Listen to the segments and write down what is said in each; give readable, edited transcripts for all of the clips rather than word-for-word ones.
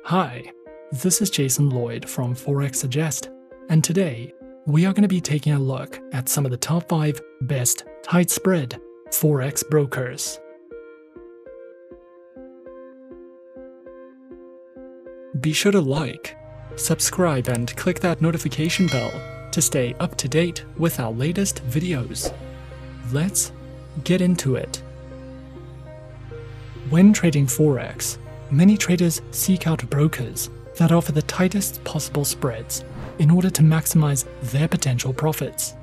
Hi, this is Jason Lloyd from Forexsuggest, and today we are going to be taking a look at some of the top 5 best tight spread Forex brokers. Be sure to like, subscribe, and click that notification bell to stay up to date with our latest videos. Let's get into it. When trading Forex, many traders seek out brokers that offer the tightest possible spreads in order to maximize their potential profits.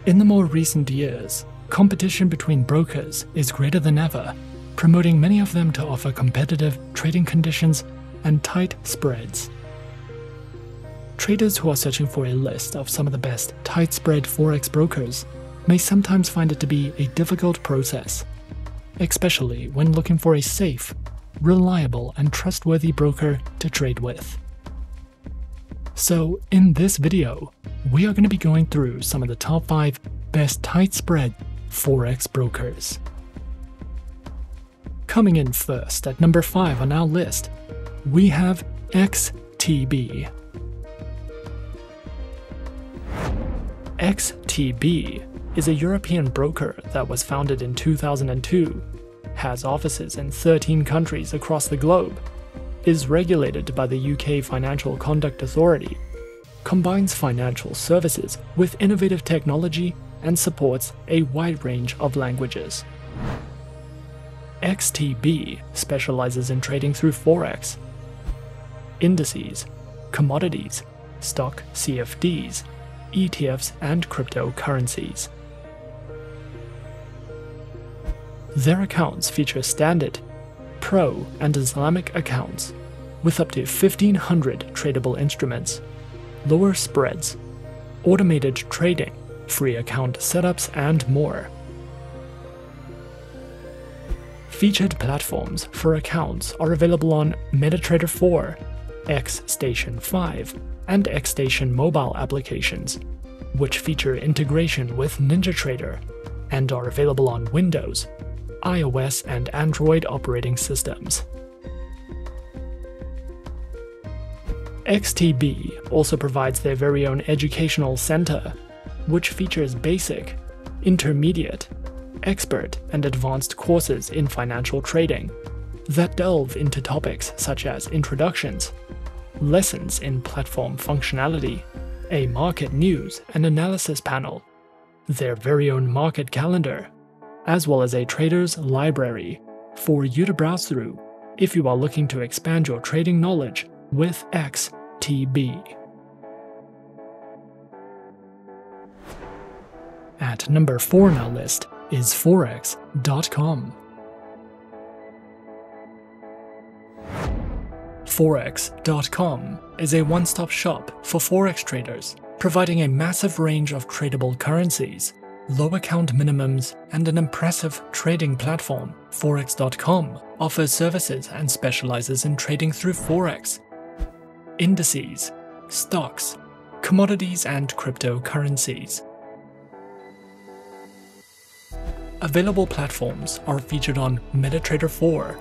In the more recent years, competition between brokers is greater than ever, promoting many of them to offer competitive trading conditions and tight spreads. Traders who are searching for a list of some of the best tight spread Forex brokers may sometimes find it to be a difficult process, especially when looking for a safe, reliable, and trustworthy broker to trade with. So in this video, we are going to be going through some of the top 5 best tight spread Forex brokers. Coming in first at number 5 on our list, we have XTB. XTB is a European broker that was founded in 2002, has offices in 13 countries across the globe, is regulated by the UK Financial Conduct Authority, combines financial services with innovative technology, and supports a wide range of languages. XTB specializes in trading through Forex, Indices, Commodities, Stock CFDs, ETFs, and Cryptocurrencies. Their accounts feature standard, pro, and Islamic accounts, with up to 1,500 tradable instruments, lower spreads, automated trading, free account setups, and more. Featured platforms for accounts are available on MetaTrader 4, XStation 5, and XStation mobile applications, which feature integration with NinjaTrader and are available on Windows, iOS, and Android operating systems. XTB also provides their very own educational center, which features basic, intermediate, expert, and advanced courses in financial trading that delve into topics such as introductions, lessons in platform functionality, a market news and analysis panel, their very own market calendar, as well as a trader's library for you to browse through if you are looking to expand your trading knowledge with XTB. At number 4 on our list is Forex.com. Forex.com is a one-stop shop for Forex traders, providing a massive range of tradable currencies, low account minimums, and an impressive trading platform. Forex.com offers services and specializes in trading through Forex, indices, stocks, commodities, and cryptocurrencies. Available platforms are featured on MetaTrader 4,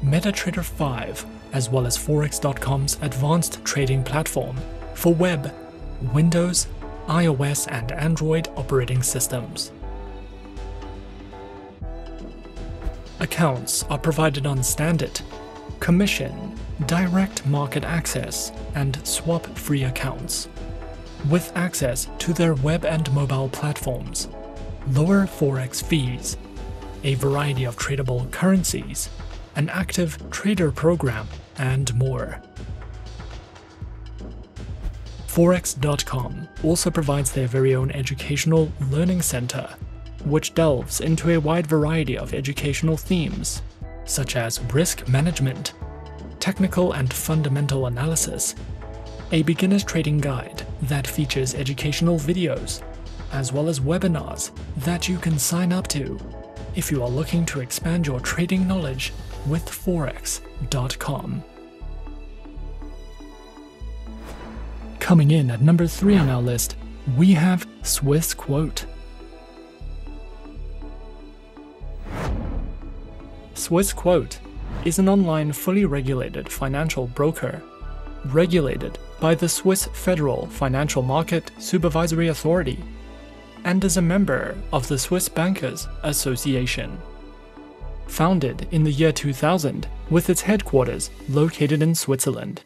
MetaTrader 5, as well as Forex.com's advanced trading platform for web, Windows, iOS, and Android operating systems. Accounts are provided on standard, commission, direct market access, and swap-free accounts, with access to their web and mobile platforms, lower Forex fees, a variety of tradable currencies, an active trader program, and more. Forex.com also provides their very own educational learning center, which delves into a wide variety of educational themes, such as risk management, technical and fundamental analysis, a beginner's trading guide that features educational videos, as well as webinars that you can sign up to if you are looking to expand your trading knowledge with Forex.com. Coming in at number 3 on our list, we have Swissquote. Swissquote is an online fully regulated financial broker, regulated by the Swiss Federal Financial Market Supervisory Authority, and is a member of the Swiss Bankers Association. Founded in the year 2000 with its headquarters located in Switzerland,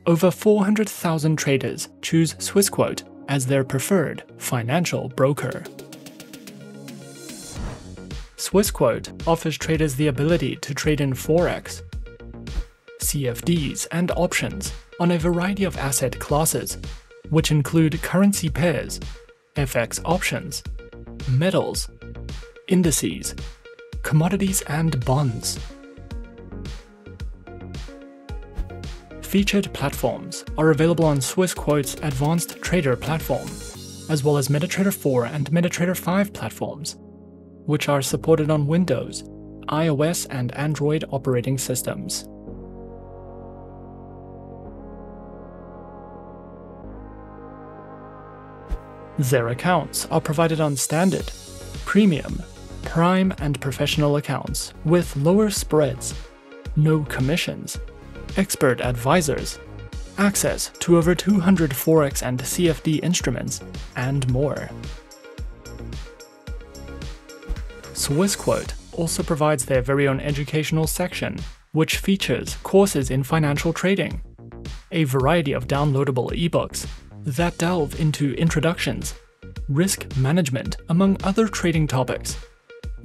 over 400,000 traders choose Swissquote as their preferred financial broker. Swissquote offers traders the ability to trade in Forex, CFDs, and options on a variety of asset classes, which include currency pairs, FX options, metals, indices, commodities, and bonds. Featured platforms are available on Swissquote's Advanced Trader platform, as well as MetaTrader 4 and MetaTrader 5 platforms, which are supported on Windows, iOS, and Android operating systems. Their accounts are provided on Standard, Premium, Prime, and Professional accounts with lower spreads, no commissions, expert advisors, access to over 200 Forex and CFD instruments, and more. Swissquote also provides their very own educational section, which features courses in financial trading, a variety of downloadable ebooks that delve into introductions, risk management, among other trading topics,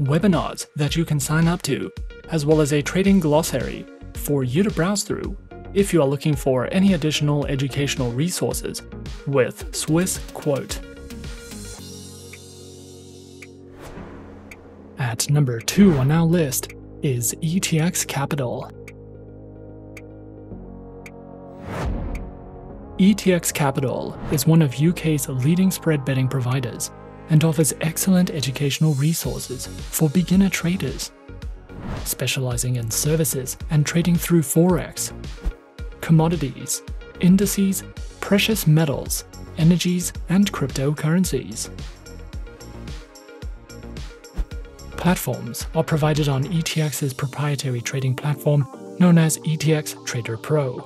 webinars that you can sign up to, as well as a trading glossary for you to browse through if you are looking for any additional educational resources with Swissquote. At number 2 on our list is ETX Capital. ETX Capital is one of UK's leading spread betting providers and offers excellent educational resources for beginner traders, specializing in services and trading through Forex, commodities, indices, precious metals, energies, and cryptocurrencies. Platforms are provided on ETX's proprietary trading platform known as ETX Trader Pro,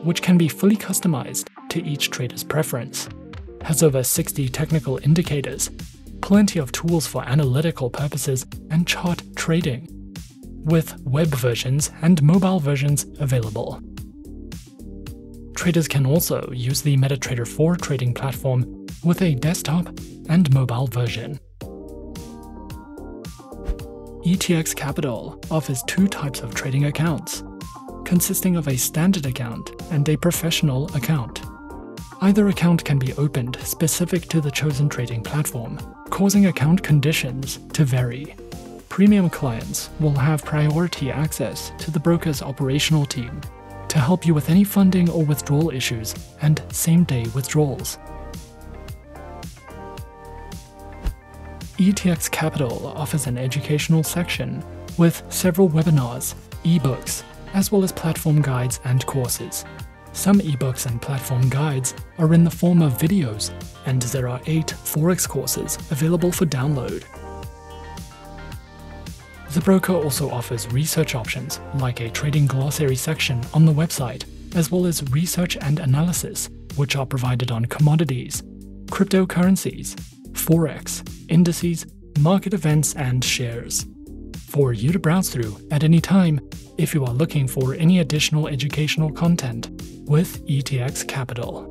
which can be fully customized to each trader's preference, has over 60 technical indicators, plenty of tools for analytical purposes and chart trading, with web versions and mobile versions available. Traders can also use the MetaTrader 4 trading platform with a desktop and mobile version. ETX Capital offers 2 types of trading accounts, consisting of a standard account and a professional account. Either account can be opened specific to the chosen trading platform, causing account conditions to vary. Premium clients will have priority access to the broker's operational team to help you with any funding or withdrawal issues and same-day withdrawals. ETX Capital offers an educational section with several webinars, ebooks, as well as platform guides and courses. Some ebooks and platform guides are in the form of videos, and there are 8 Forex courses available for download. The broker also offers research options like a trading glossary section on the website, as well as research and analysis, which are provided on commodities, cryptocurrencies, Forex, indices, market events, and shares, for you to browse through at any time if you are looking for any additional educational content with ETX Capital.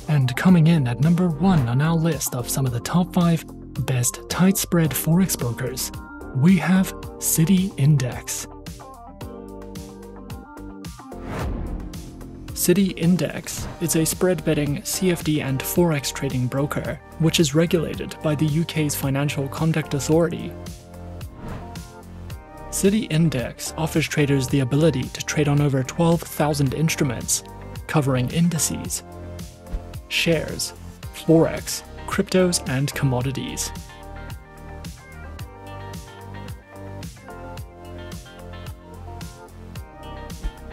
And coming in at number 1 on our list of some of the top 5 best tight spread Forex brokers, we have City Index. City Index is a spread betting CFD and Forex trading broker, which is regulated by the UK's Financial Conduct Authority. City Index offers traders the ability to trade on over 12,000 instruments, covering indices, shares, Forex, cryptos, and commodities.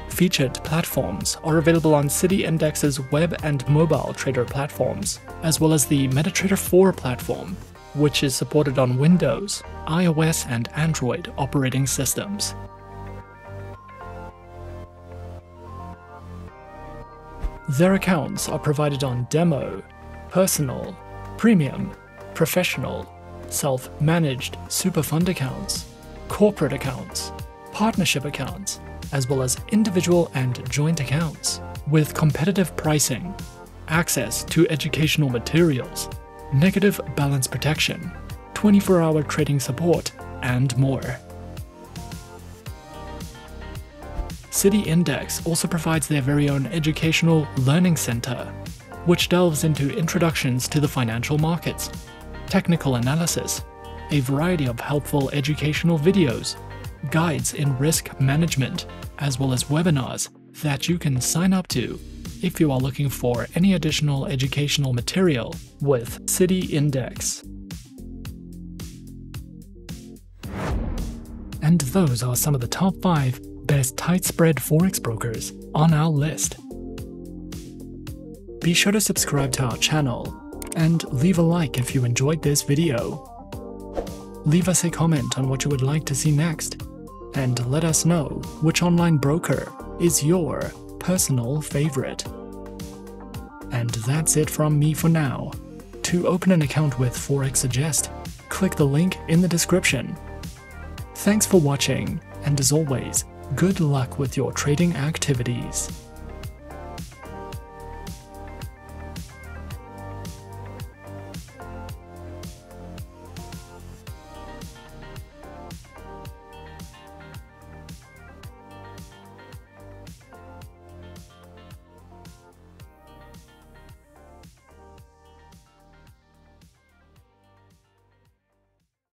Featured platforms are available on City Index's web and mobile trader platforms, as well as the MetaTrader 4 platform, which is supported on Windows, iOS, and Android operating systems. Their accounts are provided on Demo, Personal, Premium, Professional, Self-Managed Super Fund accounts, Corporate accounts, Partnership accounts, as well as individual and joint accounts, with competitive pricing, access to educational materials, negative balance protection, 24-hour trading support, and more. City Index also provides their very own educational learning center, which delves into introductions to the financial markets, technical analysis, a variety of helpful educational videos, guides in risk management, as well as webinars that you can sign up to if you are looking for any additional educational material with City Index. And those are some of the top 5 best tight spread Forex brokers on our list. Be sure to subscribe to our channel and leave a like if you enjoyed this video. Leave us a comment on what you would like to see next, and let us know which online broker is your personal favorite. And that's it from me for now. To open an account with Forexsuggest, click the link in the description. Thanks for watching, and as always, good luck with your trading activities.